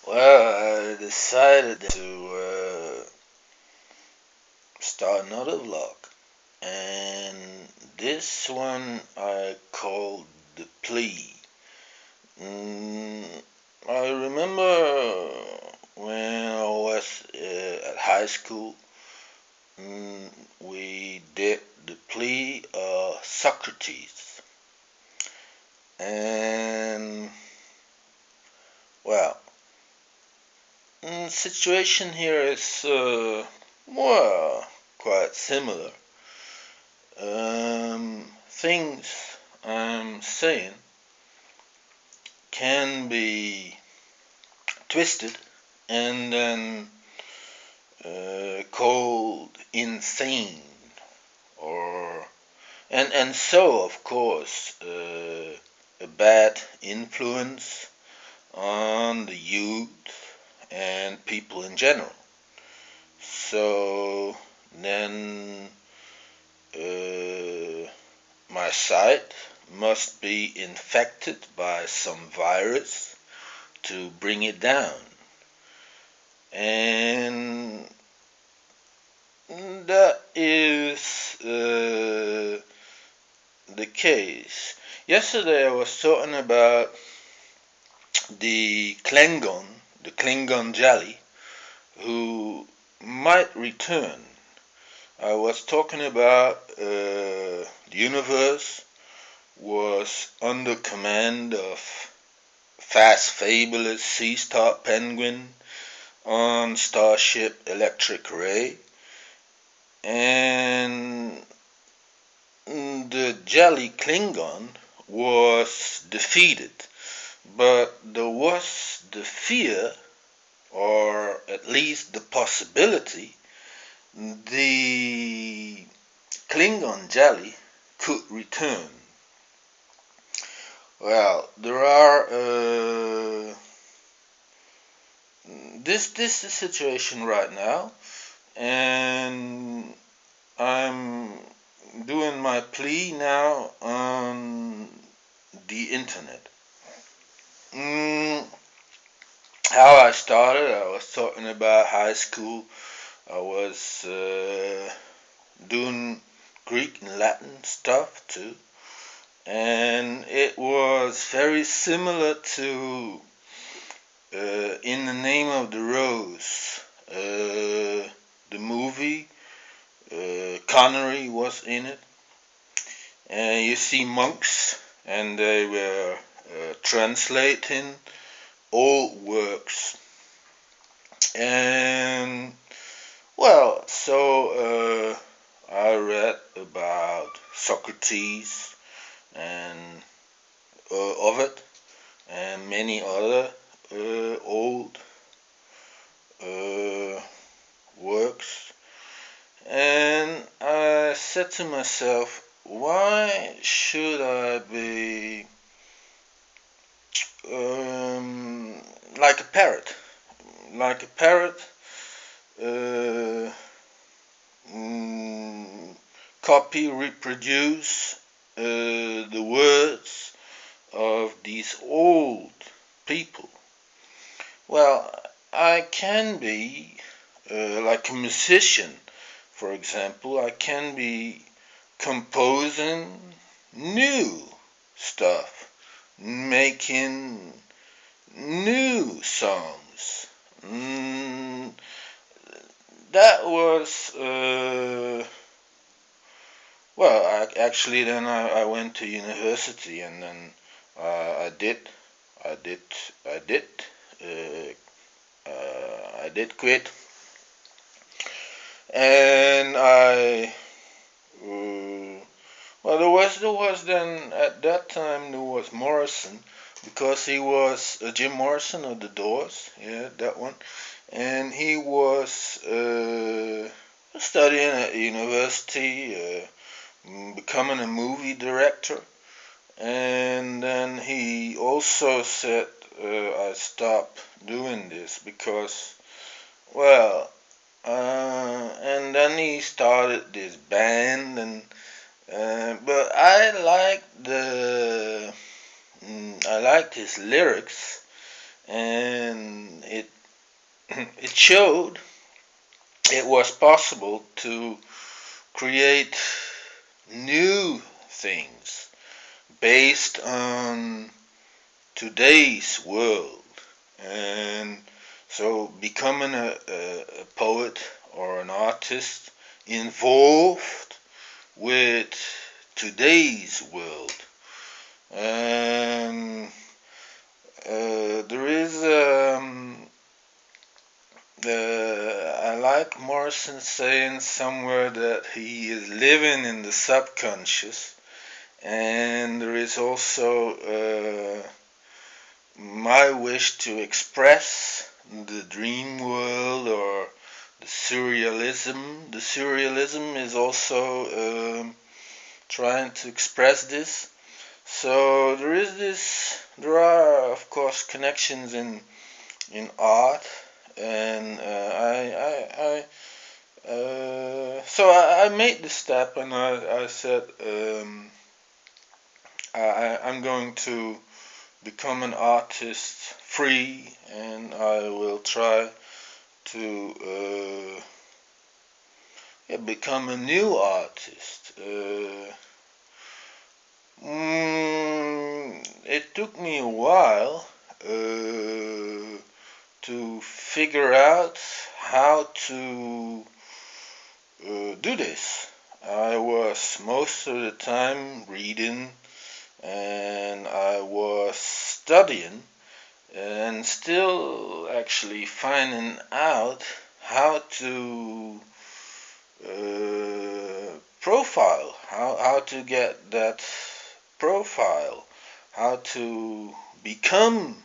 Well, I decided to start another vlog, and this one I called the plea. Mm, I remember when I was at high school, mm, we did the plea of Socrates, and well, situation here is well quite similar. Things I'm saying can be twisted and then called insane, or and so of course a bad influence on the youth and people in general. So then uh, my site must be infected by some virus to bring it down. And that is the case. Yesterday I was talking about the Klingon jelly, who might return. I was talking about the universe was under command of fastfabulist seastarpenguin on Starship Electric Ray, and the Jelly Klingon was defeated, but there was the fear, or at least the possibility, the Klingon Jelly could return. Well, there are this is the situation right now, and I'm doing my plea now on the internet. Mm, how I started, I was talking about high school. I was doing Greek and Latin stuff too, and it was very similar to In the Name of the Rose, the movie. Connery was in it, and you see monks, and they were translating old works. And well, so I read about Socrates and Ovid and many other old uh, works, and I said to myself, why should I be um, like a parrot? Like a parrot, uh, mm, copy, reproduce the words of these old people. Well, I can be like a musician, for example. I can be composing new stuff, making new songs. That was well. Actually, then I went to university, and then I did, I did, I did, I did quit, and I. Well, there was then at that time there was Morrison, because he was Jim Morrison of the Doors, yeah, that one, and he was studying at university, becoming a movie director, and then he also said, I stopped doing this because, well, and then he started this band, and but I liked his lyrics, and it it showed it was possible to create new things based on today's world. And so becoming a poet or an artist involved with today's world. And there is I like Morrison saying somewhere that he is living in the subconscious, and there is also my wish to express the dream world or the surrealism. The surrealism is also trying to express this. So there are of course connections in art, and I made the step, and I said I'm going to become an artist free, and I will try to become a new artist. It took me a while to figure out how to do this. I was most of the time reading, and I was studying, and still actually finding out how to profile, how to get that profile, how to become,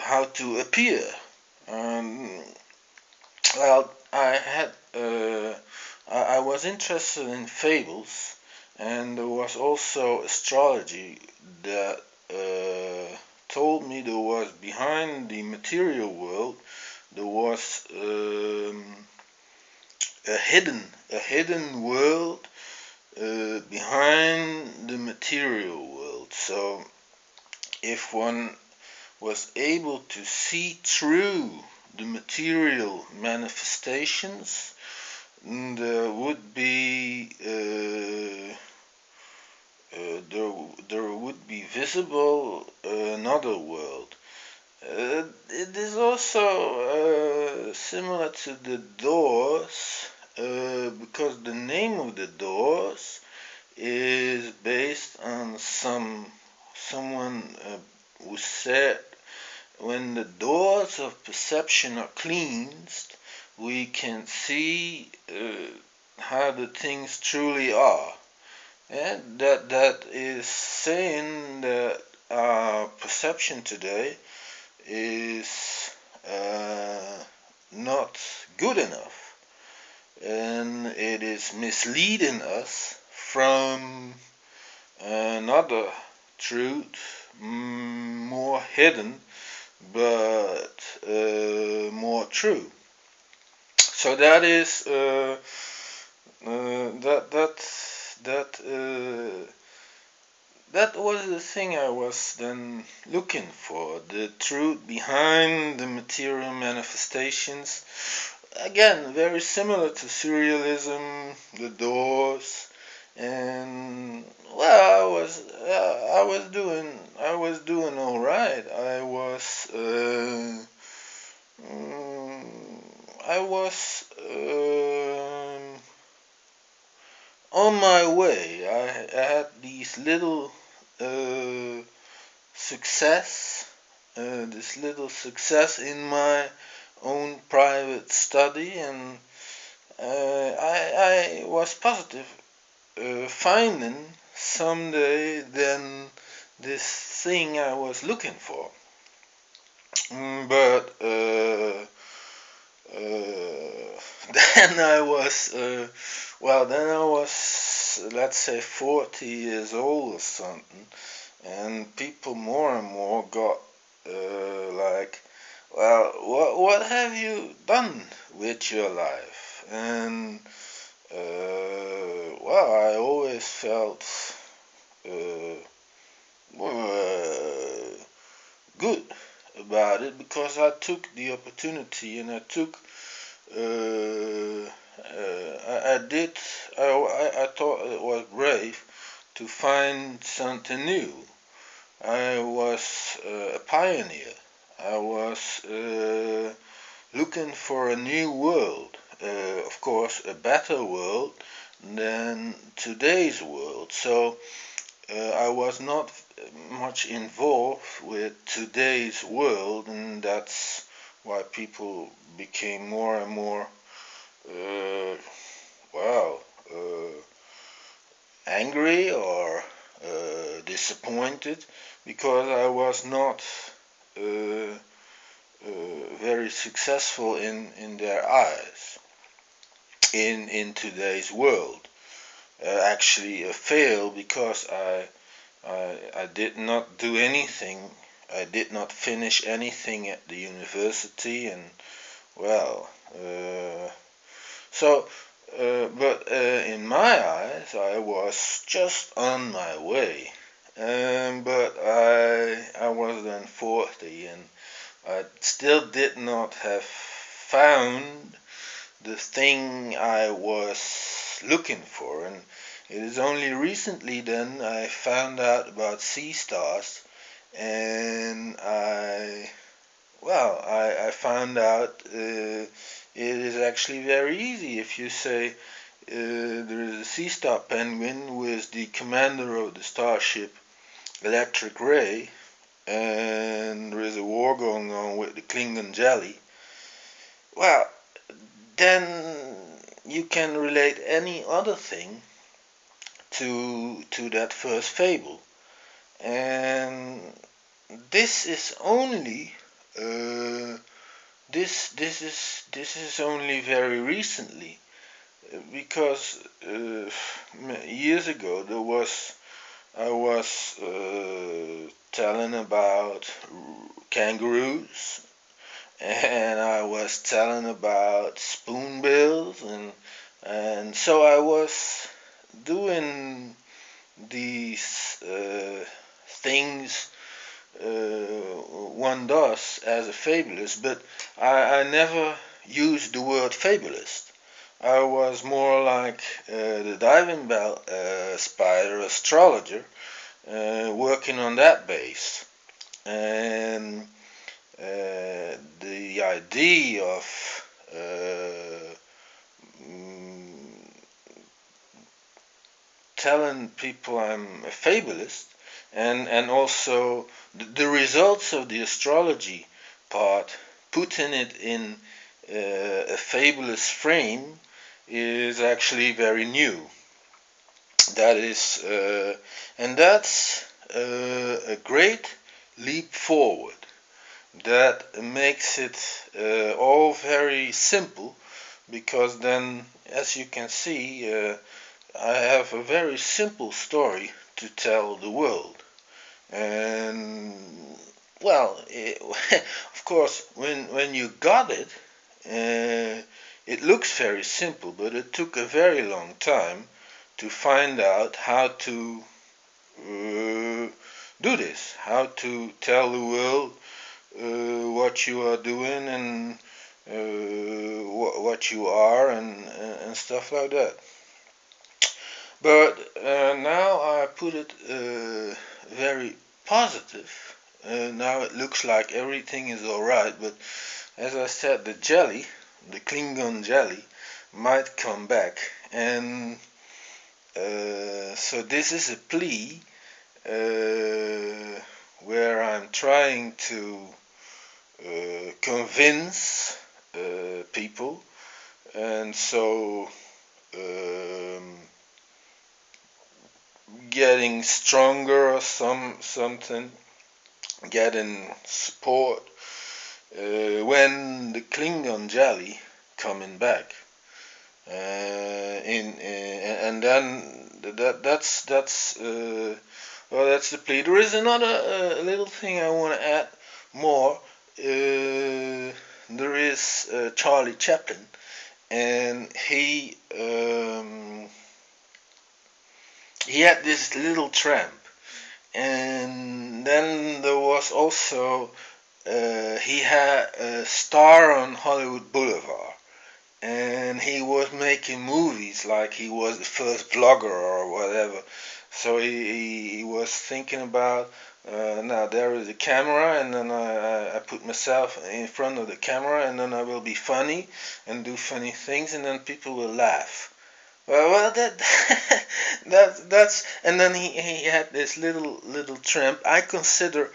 how to appear. Well, I was interested in fables, and there was also astrology that told me there was behind the material world there was a hidden world behind the material world. So if one was able to see through the material manifestations, there would be there would be visible another world. It is also similar to the doors, because the name of the doors is based on someone who said when the doors of perception are cleansed, we can see how the things truly are. And that is saying that our perception today is not good enough, and it is misleading us from another truth, more hidden but more true. So that is that that was the thing I was then looking for, the truth behind the material manifestations. Again, very similar to surrealism, the doors, and well, I was doing all right. I was on my way. I had these little uh, success, this little success in my own private study, and I was positive, finding someday then this thing I was looking for. But then I was then I was, let's say, 40 years old or something, and people more and more got like, well, what have you done with your life? And I always felt uh, good. about it because I took the opportunity and I took I did I thought it was brave to find something new. I was a pioneer. I was looking for a new world, of course, a better world than today's world. So I was not much involved with today's world, and that's why people became more and more, uh, well, angry or disappointed because I was not uh, very successful in their eyes in today's world. Actually, a fail because I did not do anything. I did not finish anything at the university, and well, so. But in my eyes, I was just on my way. But I was then 40, and I still did not have found the thing I was looking for, and it is only recently then I found out about sea stars, and I found out it is actually very easy. If you say there is a sea star penguin who is the commander of the starship Electric Ray, and there is a war going on with the Klingon jelly, well, then you can relate any other thing to that first fable. And this is only this is only very recently because years ago I was telling about kangaroos, and I was telling about spoonbills, and so I was doing these things one does as a fabulist, but I never used the word fabulist. I was more like the diving bell spider astrologer, working on that base. And the idea of mm, telling people I'm a fabulist, and also the results of the astrology part, putting it in a fabulous frame, is actually very new. That is, and that's a great leap forward. That makes it all very simple, because then, as you can see, I have a very simple story to tell the world. And well, of course, when you got it, it looks very simple, but it took a very long time to find out how to do this, how to tell the world what you are doing, and what you are, and stuff like that. But now I put it very positive. Now it looks like everything is alright, but as I said, the jelly, the Klingon jelly, might come back. And so this is a plea where I'm trying to convince people, and so um, getting stronger or something, getting support when the Klingon jelly coming back. And then that's the plea. There is another little thing I want to add more. There is Charlie Chaplin, and he had this little tramp, and then there was also he had a star on Hollywood Boulevard, and he was making movies like he was the first vlogger or whatever. So he was thinking about, now there is a camera, and then I put myself in front of the camera, and then I will be funny and do funny things, and then people will laugh. Well, that's, and then he had this little tramp. I consider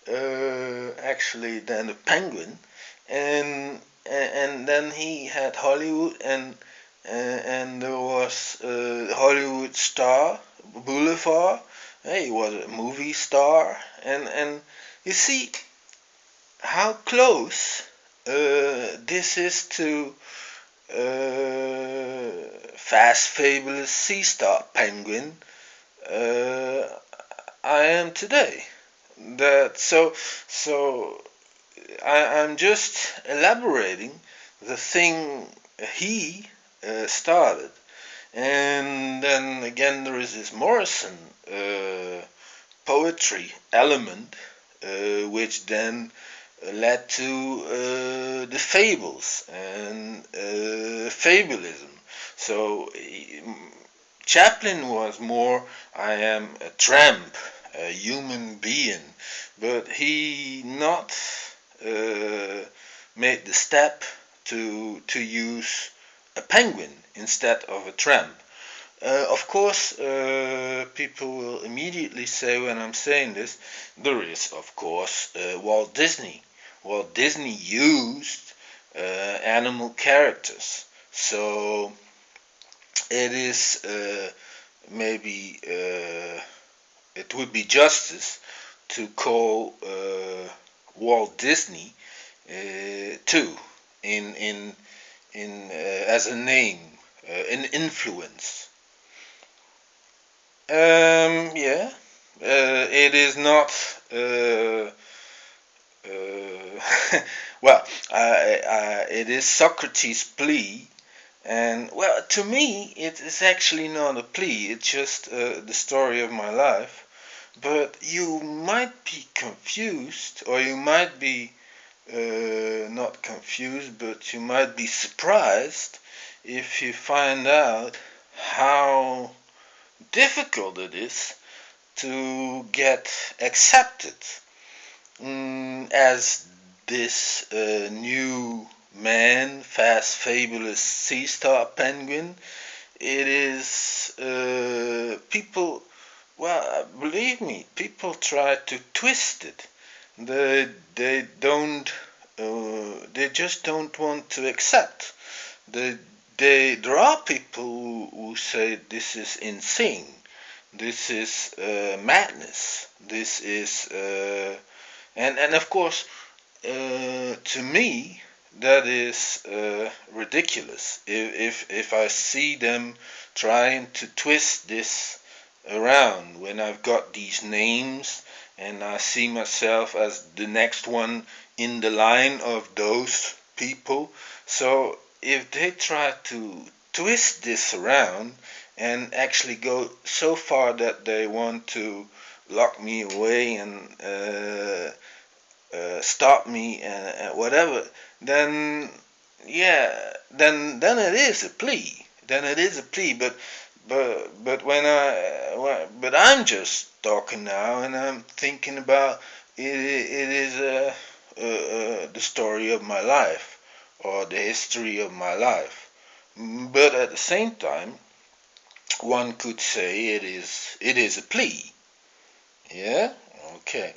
actually then a penguin, and then he had Hollywood, and there was Hollywood Star Boulevard. He was a movie star, and you see how close this is to fastfabulist seastarpenguin uh, I am today. That so I'm just elaborating the thing he started, and then again there is this Morrison poetry element, which then led to the fables and fabulism. So Chaplin was more, I am a tramp, a human being, but he not uh, made the step to use a penguin instead of a tramp. Of course, people will immediately say when I'm saying this, there is, of course, Walt Disney. Walt Disney used animal characters, so it is maybe it would be justice to call Walt Disney too in as a name, an influence. Yeah, it is not. Well, it is Socrates' plea, and well, to me, it is actually not a plea. It's just the story of my life. But you might be confused, or you might be not confused, but you might be surprised if you find out how difficult it is to get accepted as this new man, fast fabulous sea star penguin. It is people. Well, believe me, people try to twist it. They don't. They just don't want to accept. They, there are people who say this is insane. This is madness. This is and of course to me that is ridiculous. If I see them trying to twist this around when I've got these names and I see myself as the next one in the line of those people. So if they try to twist this around and actually go so far that they want to lock me away and stop me and whatever, then yeah, then it is a plea. Then it is a plea. But but I'm just talking now, and I'm thinking about it. It is the story of my life or the history of my life. But at the same time, one could say it is a plea. Yeah. Okay.